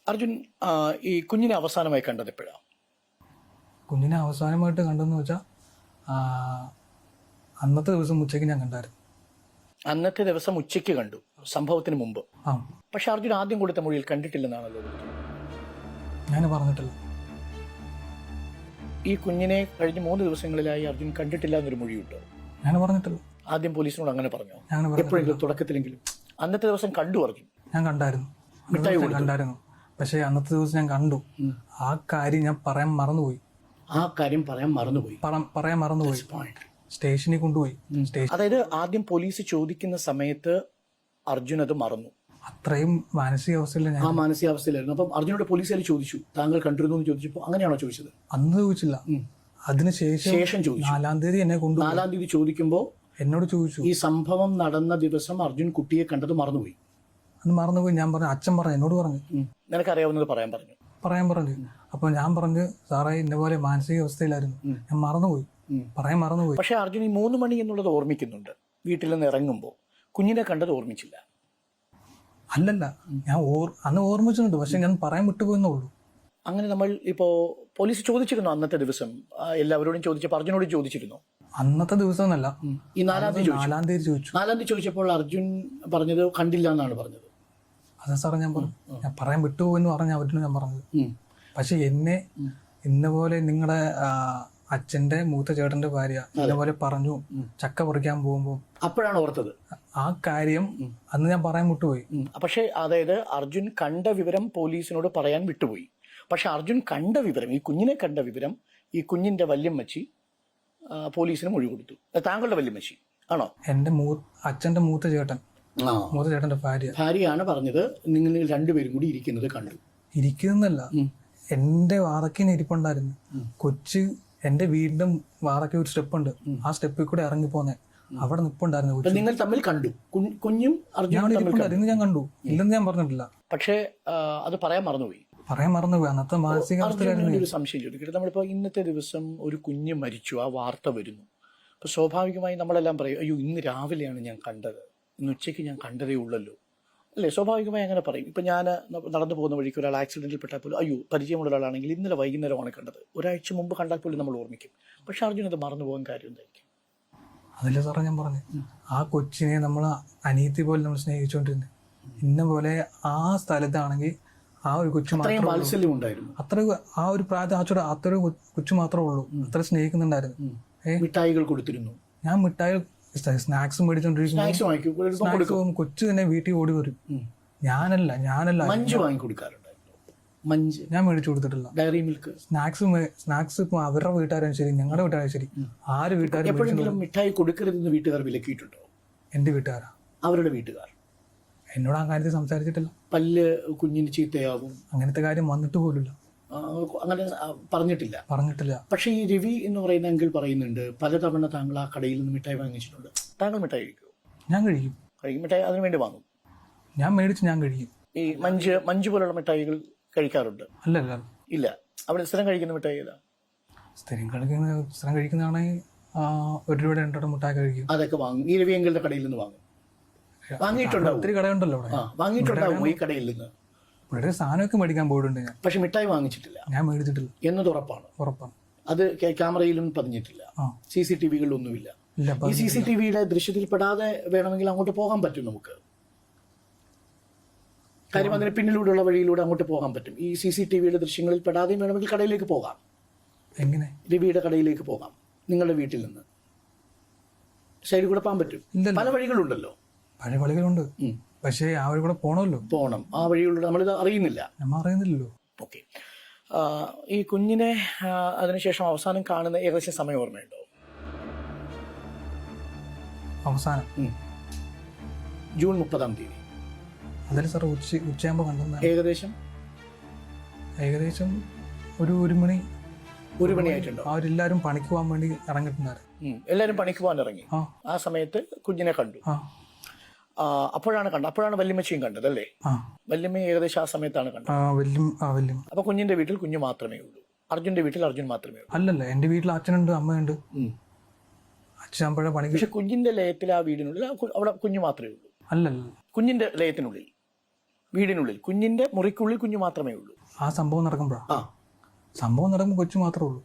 അർജുൻ, ഈ കുഞ്ഞിനെ അവസാനമായി കണ്ടത് എപ്പോഴാണ്? കുഞ്ഞിനെ അവസാനമായിട്ട് കണ്ടെന്ന് വെച്ചാൽ അന്നത്തെ ദിവസം ഉച്ചയ്ക്ക് ഞാൻ കണ്ടായിരുന്നു. അന്നത്തെ ദിവസം ഉച്ചയ്ക്ക് കണ്ടു, സംഭവത്തിന് മുമ്പ്. ആ, പക്ഷെ അർജുൻ ആദ്യം കൊടുത്ത മൊഴിയിൽ കണ്ടിട്ടില്ലെന്നാണല്ലോ കൊടുത്തത്. ഞാൻ പറഞ്ഞിട്ടില്ല. ഈ കുഞ്ഞിനെ കഴിഞ്ഞ 3 ദിവസങ്ങളിലായി അർജുൻ കണ്ടിട്ടില്ല എന്നൊരു മൊഴിയുണ്ടോ? ഞാൻ പറഞ്ഞിട്ടില്ല. ആദ്യം പോലീസിനോട് അങ്ങനെ പറഞ്ഞോ? ഞാൻ പറഞ്ഞിട്ടില്ല. എപ്പോഴെങ്കിലും തുടക്കത്തിലെങ്കിലും? അന്നത്തെ ദിവസം കണ്ടു അർജുൻ? ഞാൻ കണ്ടായിരുന്നു, മിഠായി കൊടുത്തു? കണ്ടായിരുന്നു. പക്ഷേ അന്നത്തെ ദിവസം ഞാൻ കണ്ടു. ആ കാര്യം ഞാൻ പറയാൻ മറന്നുപോയി. ആ കാര്യം പറയാൻ മറന്നുപോയി. പറയാൻ മറന്നുപോയി. സ്റ്റേഷനിൽ കൊണ്ടുപോയി. അതായത് ആദ്യം പോലീസ് ചോദിക്കുന്ന സമയത്ത് അർജുൻ അത് മറന്നു. അത്രയും മാനസികാവസ്ഥയിൽ ആ മാനസികാവസ്ഥയിലായിരുന്നു. അപ്പം അർജുനോട് പോലീസുകാർ ചോദിച്ചു, താങ്കൾ കണ്ടിരുന്നു എന്ന് ചോദിച്ചപ്പോൾ അങ്ങനെയാണോ ചോദിച്ചത്? അന്ന് ചോദിച്ചില്ല. ശേഷം ചോദിച്ചു. 4-ാം തീയതി എന്നെ കൊണ്ടു. 4-ാം തീയതി ചോദിക്കുമ്പോൾ എന്നോട് ചോദിച്ചു, ഈ സംഭവം നടന്ന ദിവസം അർജുൻ കുട്ടിയെ കണ്ടത് മറന്നുപോയി. അന്ന് മറന്നുപോയി. ഞാൻ പറഞ്ഞു, അച്ഛൻ പറഞ്ഞു, എന്നോട് പറഞ്ഞു, നിനക്കറിയാവുന്നത് പറയാൻ പറഞ്ഞു. അപ്പൊ ഞാൻ പറഞ്ഞു, സാറേ ഇന്ന പോലെ മാനസികാവസ്ഥയിലായിരുന്നു, ഞാൻ മറന്നുപോയി, പറയാൻ മറന്നുപോയി. പക്ഷെ അർജുൻ ഈ 3 മണി എന്നുള്ളത് ഓർമ്മിക്കുന്നുണ്ട്. വീട്ടിൽ നിന്ന് ഇറങ്ങുമ്പോൾ കുഞ്ഞിനെ കണ്ടത് ഓർമ്മിച്ചില്ല. അല്ലല്ല, ഞാൻ അന്ന് ഓർമ്മിച്ചിട്ടുണ്ട്, പക്ഷെ ഞാൻ പറയാൻ വിട്ടുപോയെന്നേ ഉള്ളൂ. അങ്ങനെ നമ്മൾ ഇപ്പോ പോലീസ് ചോദിച്ചിരുന്നു അന്നത്തെ ദിവസം? എല്ലാവരോടും ചോദിച്ചപ്പോൾ അർജുനോട് ചോദിച്ചിരുന്നു? അന്നത്തെ ദിവസം എന്നല്ല, ഈ 4-ാം തീയതി ചോദിച്ചു. 4-ാം തീയതി ചോദിച്ചപ്പോൾ അർജുൻ പറഞ്ഞത് കണ്ടില്ല എന്നാണ് പറഞ്ഞത്. അതാ സാറേ ഞാൻ പറഞ്ഞു, ഞാൻ പറയാൻ വിട്ടുപോയെന്ന് പറഞ്ഞ അവരോട് ഞാൻ പറഞ്ഞത്. പക്ഷെ എന്നെ ഇന്നപോലെ നിങ്ങളുടെ അച്ഛന്റെ മൂത്ത ചേട്ടന്റെ ഭാര്യ ഇന്നപോലെ പറഞ്ഞു ചക്ക പറിക്കാൻ പോകുമ്പോൾ, അപ്പോഴാണ് ഓർത്തത് ആ കാര്യം. അന്ന് ഞാൻ പറയാൻ വിട്ടുപോയി. പക്ഷെ അതായത് അർജുൻ കണ്ട വിവരം പോലീസിനോട് പറയാൻ വിട്ടുപോയി. പക്ഷെ അർജുൻ കണ്ട വിവരം, ഈ കുഞ്ഞിനെ കണ്ട വിവരം, ഈ കുഞ്ഞിന്റെ വല്യമ്മച്ചി പോലീസിന് മൊഴി കൊടുത്തു. താങ്കളുടെ വല്യമ്മച്ചി ആണോ? എന്റെ അച്ഛന്റെ മൂത്ത ചേട്ടന്റെ ഭാര്യയാണ് പറഞ്ഞത് നിങ്ങൾ രണ്ടുപേരും കൂടി ഇരിക്കുന്നത് കണ്ടു. ഇരിക്കുന്നല്ല, എന്റെ വാറക്കിന് ഇരിപ്പുണ്ടായിരുന്നു. കൊച്ച് എന്റെ വീടിന്റെ വാറയ്ക്ക് ഒരു സ്റ്റെപ്പ് ഉണ്ട്, ആ സ്റ്റെപ്പിൽ കൂടെ ഇറങ്ങി പോന്നെ, അവിടെ നിപ്പുണ്ടായിരുന്നു. നിങ്ങൾ തമ്മിൽ കണ്ടു? കുഞ്ഞും അർജുനും ഞാൻ കണ്ടു, ഇല്ലെന്ന് ഞാൻ പറഞ്ഞിട്ടില്ല. പക്ഷെ അത് പറയാൻ മറന്നുപോയി. അന്നത്തെ മാനസികാവസ്ഥയിലായിരുന്നു. ഒരു സംശയം ചോദിക്കട്ടെ, നമ്മളിപ്പോ ഇന്നത്തെ ദിവസം ഒരു കുഞ്ഞ് മരിച്ചു, ആ വാർത്ത വരുന്നു. അപ്പൊ സ്വാഭാവികമായി നമ്മളെല്ലാം പറയും, അയ്യോ ഇന്ന് രാവിലെയാണ് ഞാൻ കണ്ടത്, ഇന്ന് ഉച്ചയ്ക്ക് ഞാൻ കണ്ടതേ ഉള്ളല്ലോ, അല്ലേ? സ്വാഭാവികമായി അങ്ങനെ പറയും. ഇപ്പം ഞാൻ നടന്നു പോകുന്ന വഴിക്ക് ഒരാൾ ആക്സിഡന്റിൽ പെട്ടാൽ പോലും, അയ്യോ പരിചയമുള്ള ഒരാളാണെങ്കിൽ ഇന്നലെ വൈകുന്നേരമാണ് കണ്ടത്, ഒരാഴ്ച മുമ്പ് കണ്ടാൽ പോലും നമ്മൾ ഓർമ്മിക്കും. പക്ഷെ അർജുൻ അത് മറന്നു പോകാൻ കാര്യം എന്തായിരിക്കും? അതില്ല സാറേ ഞാൻ പറഞ്ഞു, ആ കൊച്ചിനെ നമ്മൾ അനിയത്തി പോലെ നമ്മൾ സ്നേഹിച്ചുകൊണ്ടിരുന്നത്. ഇന്ന പോലെ ആ സ്ഥലത്താണെങ്കിൽ ആ ഒരു കൊച്ചു മാത്രമേ ഉണ്ടായിരുന്നു. അത്ര ആ ഒരു പ്രായത്തിൽ അത്ര കൊച്ചു മാത്രമേ ഉള്ളൂ, അത്ര സ്നേഹിക്കുന്നുണ്ടായിരുന്നു. മിഠായികൾ കൊടുത്തിരുന്നു. ഞാൻ മിഠായി സ്നാക്സും മേടിച്ചോണ്ടിരിക്കും. കൊച്ചു തന്നെ വീട്ടിൽ ഓടി വരും. ഞാനല്ല മഞ്ച് വാങ്ങി കൊടുക്കാറുണ്ടായിരുന്നു. മഞ്ച് ഞാൻ മേടിച്ചു കൊടുത്തിട്ടില്ല. ഡയറി മിൽക്ക്, സ്നാക്സ് ഇപ്പൊ അവരുടെ വീട്ടുകാരും ശരി, ഞങ്ങളുടെ വീട്ടുകാരും ശരി, ആര് വീട്ടുകാരും എപ്പോഴെങ്കിലും മിഠായി കൊടുക്കരുതെന്ന് വീട്ടുകാർ വിലക്കിയിട്ടുണ്ടോ? എന്റെ വീട്ടുകാരാ? അവരുടെ വീട്ടുകാർ എന്നോട് ആ കാര്യത്തിൽ സംസാരിച്ചിട്ടില്ല. പല്ല് കുഞ്ഞിന് ചീത്തയാവും, അങ്ങനത്തെ കാര്യം വന്നിട്ട് പോലില്ല, അങ്ങനെ പറഞ്ഞിട്ടില്ല. പക്ഷെ ഈ രവി എന്ന് പറയുന്ന അങ്കിൾ പറയുന്നുണ്ട്, പലതവണ താങ്കൾ ആ കടയിൽ നിന്ന് മിഠായി വാങ്ങിച്ചിട്ടുണ്ട്. താങ്കൾ മിഠായി കഴിക്കുമോ? ഞാൻ കഴിക്കും. മിഠായി അതിനു വേണ്ടി വാങ്ങും? ഞാൻ കഴിക്കും. ഈ മഞ്ച് പോലുള്ള മിഠായികൾ കഴിക്കാറുണ്ട്? അല്ല. ഇല്ല. അവിടെ സ്ഥിരം കഴിക്കുന്ന മിഠായി ഏതാ? സ്ഥിരം കഴിക്കുന്നതാണെങ്കിൽ 1 രൂപയുടെ 2 രൂപയുടെ മിഠായി കഴിക്കും. അതൊക്കെ വാങ്ങും. ഈ രവി അങ്കിളുടെ കടയിൽ നിന്ന് വാങ്ങും? വാങ്ങിയിട്ടുണ്ടാവും. ഒത്തിരി കടയുണ്ടല്ലോ അവിടെ. വാങ്ങിയിട്ടുണ്ടാവും ഈ കടയിൽ നിന്ന്. ഇവിടെ സാധനമൊക്കെ മേടിക്കാൻ പോയിട്ടുണ്ട് ഞാൻ. പക്ഷെ മിഠായി വാങ്ങിച്ചിട്ടില്ല? ഞാൻ മേടിച്ചിട്ടില്ല. എന്നത് ഉറപ്പാണ്. അത് ക്യാമറയിലും പതിഞ്ഞിട്ടില്ല, CCTV-കളിലൊന്നുമില്ല. ഈ CCTV-യുടെ ദൃശ്യത്തിൽ പെടാതെ വേണമെങ്കിൽ അങ്ങോട്ട് പോകാൻ പറ്റും നമുക്ക്. കാര്യം അതിന് പിന്നിലൂടെയുള്ള വഴിയിലൂടെ അങ്ങോട്ട് പോകാൻ പറ്റും. ഈ CCTV-യുടെ ദൃശ്യങ്ങളിൽ പെടാതെയും വേണമെങ്കിൽ കടയിലേക്ക് പോകാം. എങ്ങനെ? രവിയുടെ കടയിലേക്ക് പോകാം നിങ്ങളുടെ വീട്ടിൽ നിന്ന്. സൈഡിൽ കൂടെ പോകാൻ പറ്റും. പല വഴികളുണ്ടല്ലോ. പല വഴികളുണ്ട്, പക്ഷേ ആ വഴി കൂടെ പോണം. ആ വഴിയിലൂടെ നമ്മളിത് അറിയുന്നില്ലല്ലോ. ഓക്കെ. ഈ കുഞ്ഞിനെ അതിനുശേഷം അവസാനം കാണുന്ന ഏകദേശം സമയം ഓർമ്മയുണ്ടോ? അവസാനം ജൂൺ 30-ാം തീയതി. അതല്ല സാർ, ഉച്ചയാകുമ്പോൾ കണ്ടെന്ന്. ഏകദേശം ഒരു മണി. 1 മണിയായിട്ടുണ്ടോ? അവരെല്ലാരും പണിക്ക് പോകാൻ വേണ്ടി ഇറങ്ങിയിട്ടുണ്ടായിരുന്നു. എല്ലാവരും പണിക്ക് പോകാൻ ഇറങ്ങി. ആ സമയത്ത് കുഞ്ഞിനെ കണ്ടു. അപ്പോഴാണ് വല്യമ്മച്ചിയും കണ്ടത്, അല്ലേ? വല്യമ്മ ഏകദേശം ആ സമയത്താണ് കണ്ടത്. അപ്പൊ കുഞ്ഞിന്റെ വീട്ടിൽ കുഞ്ഞു മാത്രമേ ഉള്ളൂ, അർജുന്റെ വീട്ടിൽ അർജുൻ മാത്രമേ ഉള്ളൂ? അല്ലല്ല, എന്റെ വീട്ടിൽ അച്ഛനുണ്ട്, അമ്മയുണ്ട്. അച്ഛൻ പണി. പക്ഷെ കുഞ്ഞിന്റെ ലയത്തിൽ ആ വീടിനുള്ളിൽ അവിടെ കുഞ്ഞു മാത്രമേ ഉള്ളൂ? അല്ലല്ല, കുഞ്ഞിന്റെ ലയത്തിനുള്ളിൽ വീടിനുള്ളിൽ കുഞ്ഞിന്റെ മുറിക്കുള്ളിൽ കുഞ്ഞു മാത്രമേ ഉള്ളൂ. ആ സംഭവം നടക്കുമ്പോഴാണ്. ആ സംഭവം നടക്കുമ്പോൾ കൊച്ചു മാത്രമേ ഉള്ളൂ.